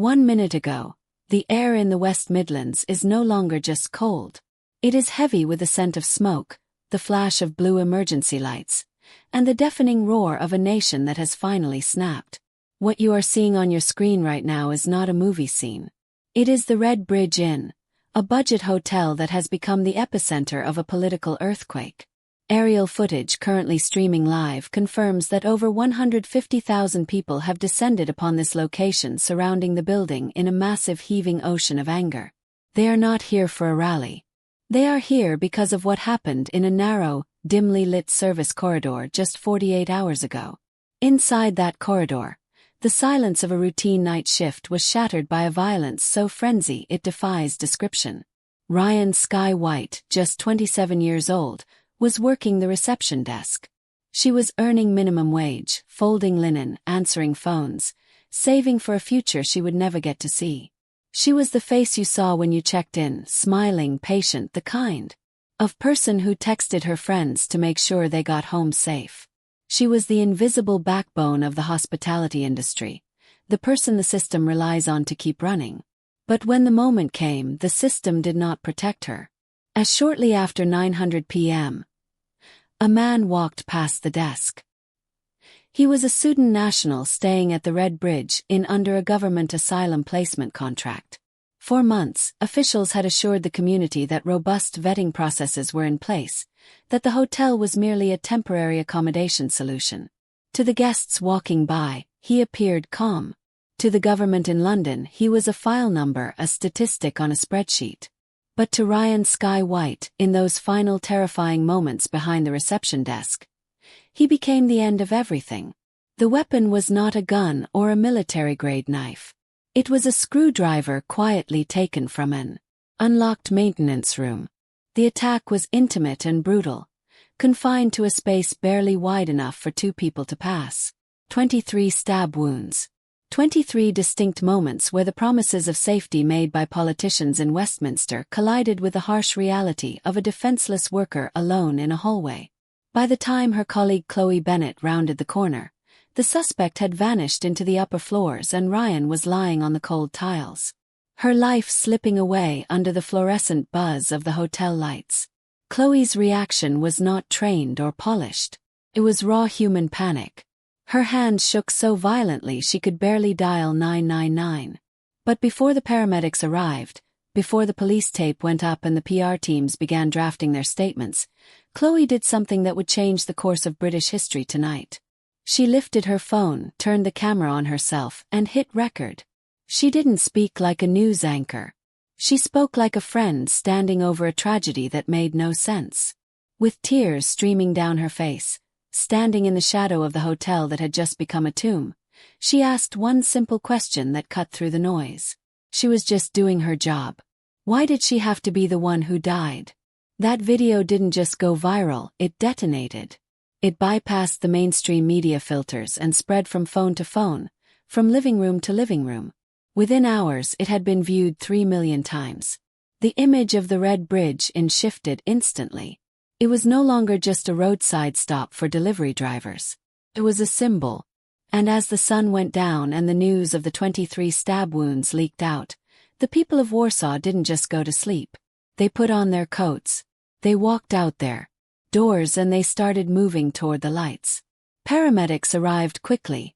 1 minute ago, the air in the West Midlands is no longer just cold. It is heavy with the scent of smoke, the flash of blue emergency lights, and the deafening roar of a nation that has finally snapped. What you are seeing on your screen right now is not a movie scene. It is the Red Bridge Inn, a budget hotel that has become the epicenter of a political earthquake. Aerial footage currently streaming live confirms that over 150,000 people have descended upon this location surrounding the building in a massive heaving ocean of anger. They are not here for a rally. They are here because of what happened in a narrow, dimly lit service corridor just 48 hours ago. Inside that corridor, the silence of a routine night shift was shattered by a violence so frenzied it defies description. Ryan Sky White, just 27 years old, was working the reception desk. She was earning minimum wage, folding linen, answering phones, saving for a future she would never get to see. She was the face you saw when you checked in, smiling, patient, the kind of person who texted her friends to make sure they got home safe. She was the invisible backbone of the hospitality industry, the person the system relies on to keep running. But when the moment came, the system did not protect her. As shortly after 9:00 p.m., a man walked past the desk. He was a Sudan national staying at the Red Bridge Inn under a government asylum placement contract. For months, officials had assured the community that robust vetting processes were in place, that the hotel was merely a temporary accommodation solution. To the guests walking by, he appeared calm. To the government in London, he was a file number, a statistic on a spreadsheet. But to Ryan Sky White, in those final terrifying moments behind the reception desk, he became the end of everything. The weapon was not a gun or a military-grade knife. It was a screwdriver quietly taken from an unlocked maintenance room. The attack was intimate and brutal, confined to a space barely wide enough for two people to pass. 23 stab wounds. 23 distinct moments where the promises of safety made by politicians in Westminster collided with the harsh reality of a defenseless worker alone in a hallway. By the time her colleague Chloe Bennett rounded the corner, the suspect had vanished into the upper floors and Ryan was lying on the cold tiles, her life slipping away under the fluorescent buzz of the hotel lights. Chloe's reaction was not trained or polished. It was raw human panic. Her hands shook so violently she could barely dial 999. But before the paramedics arrived, before the police tape went up and the PR teams began drafting their statements, Chloe did something that would change the course of British history tonight. She lifted her phone, turned the camera on herself, and hit record. She didn't speak like a news anchor. She spoke like a friend standing over a tragedy that made no sense. With tears streaming down her face, standing in the shadow of the hotel that had just become a tomb, she asked one simple question that cut through the noise. She was just doing her job. Why did she have to be the one who died? That video didn't just go viral, it detonated. It bypassed the mainstream media filters and spread from phone to phone, from living room to living room. Within hours it had been viewed 3 million times. The image of the Red Bridge Inn shifted instantly. It was no longer just a roadside stop for delivery drivers. It was a symbol. And as the sun went down and the news of the 23 stab wounds leaked out, the people of Warsaw didn't just go to sleep. They put on their coats. They walked out their doors and they started moving toward the lights. Paramedics arrived quickly,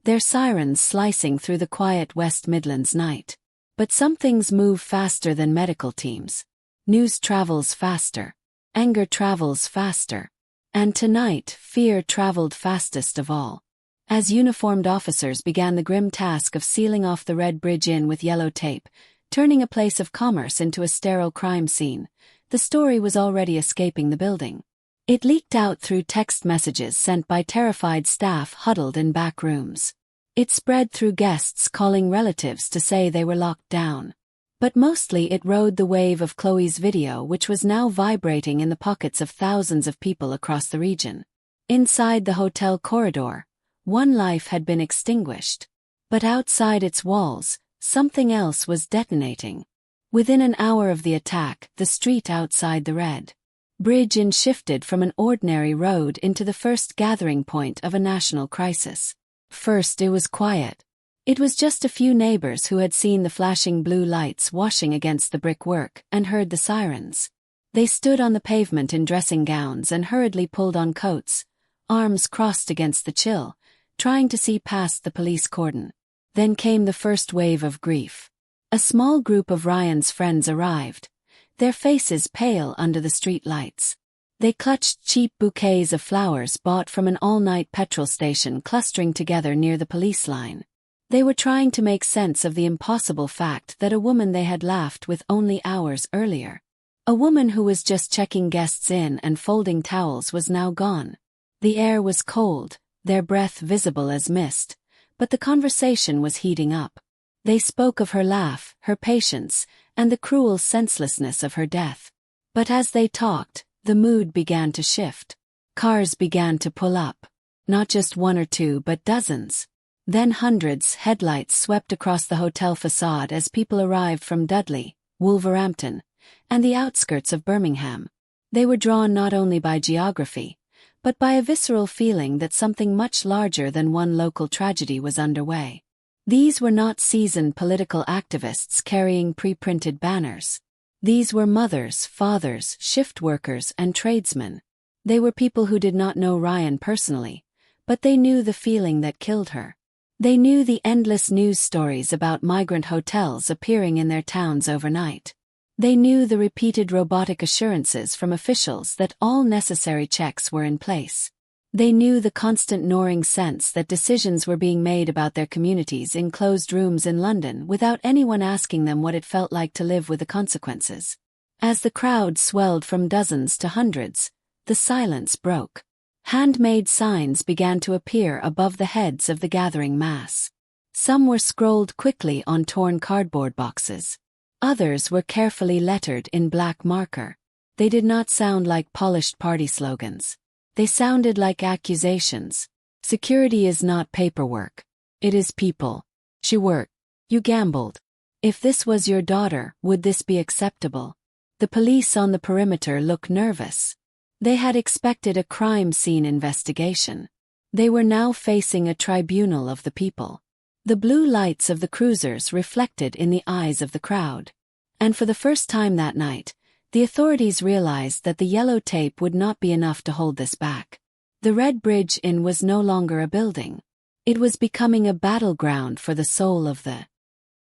their sirens slicing through the quiet West Midlands night. But some things move faster than medical teams. News travels faster. Anger travels faster. And tonight, fear traveled fastest of all. As uniformed officers began the grim task of sealing off the Red Bridge Inn with yellow tape, turning a place of commerce into a sterile crime scene, the story was already escaping the building. It leaked out through text messages sent by terrified staff huddled in back rooms. It spread through guests calling relatives to say they were locked down. But mostly it rode the wave of Chloe's video, which was now vibrating in the pockets of thousands of people across the region. Inside the hotel corridor, one life had been extinguished. But outside its walls, something else was detonating. Within an hour of the attack, the street outside the Red Bridge Inn shifted from an ordinary road into the first gathering point of a national crisis. First it was quiet. It was just a few neighbors who had seen the flashing blue lights washing against the brickwork and heard the sirens. They stood on the pavement in dressing gowns and hurriedly pulled on coats, arms crossed against the chill, trying to see past the police cordon. Then came the first wave of grief. A small group of Ryan's friends arrived, their faces pale under the street lights. They clutched cheap bouquets of flowers bought from an all-night petrol station clustering together near the police line. They were trying to make sense of the impossible fact that a woman they had laughed with only hours earlier, a woman who was just checking guests in and folding towels, was now gone. The air was cold, their breath visible as mist, but the conversation was heating up. They spoke of her laugh, her patience, and the cruel senselessness of her death. But as they talked, the mood began to shift. Cars began to pull up. Not just one or two but dozens. Then hundreds. Headlights swept across the hotel facade as people arrived from Dudley, Wolverhampton, and the outskirts of Birmingham. They were drawn not only by geography, but by a visceral feeling that something much larger than one local tragedy was underway. These were not seasoned political activists carrying pre-printed banners. These were mothers, fathers, shift workers, and tradesmen. They were people who did not know Ryan personally, but they knew the feeling that killed her. They knew the endless news stories about migrant hotels appearing in their towns overnight. They knew the repeated robotic assurances from officials that all necessary checks were in place. They knew the constant gnawing sense that decisions were being made about their communities in closed rooms in London without anyone asking them what it felt like to live with the consequences. As the crowd swelled from dozens to hundreds, the silence broke. Handmade signs began to appear above the heads of the gathering mass. Some were scrolled quickly on torn cardboard boxes. Others were carefully lettered in black marker. They did not sound like polished party slogans. They sounded like accusations. Security is not paperwork. It is people. She worked. You gambled. If this was your daughter, would this be acceptable? The police on the perimeter looked nervous. They had expected a crime scene investigation. They were now facing a tribunal of the people. The blue lights of the cruisers reflected in the eyes of the crowd. And for the first time that night, the authorities realized that the yellow tape would not be enough to hold this back. The Red Bridge Inn was no longer a building. It was becoming a battleground for the soul of the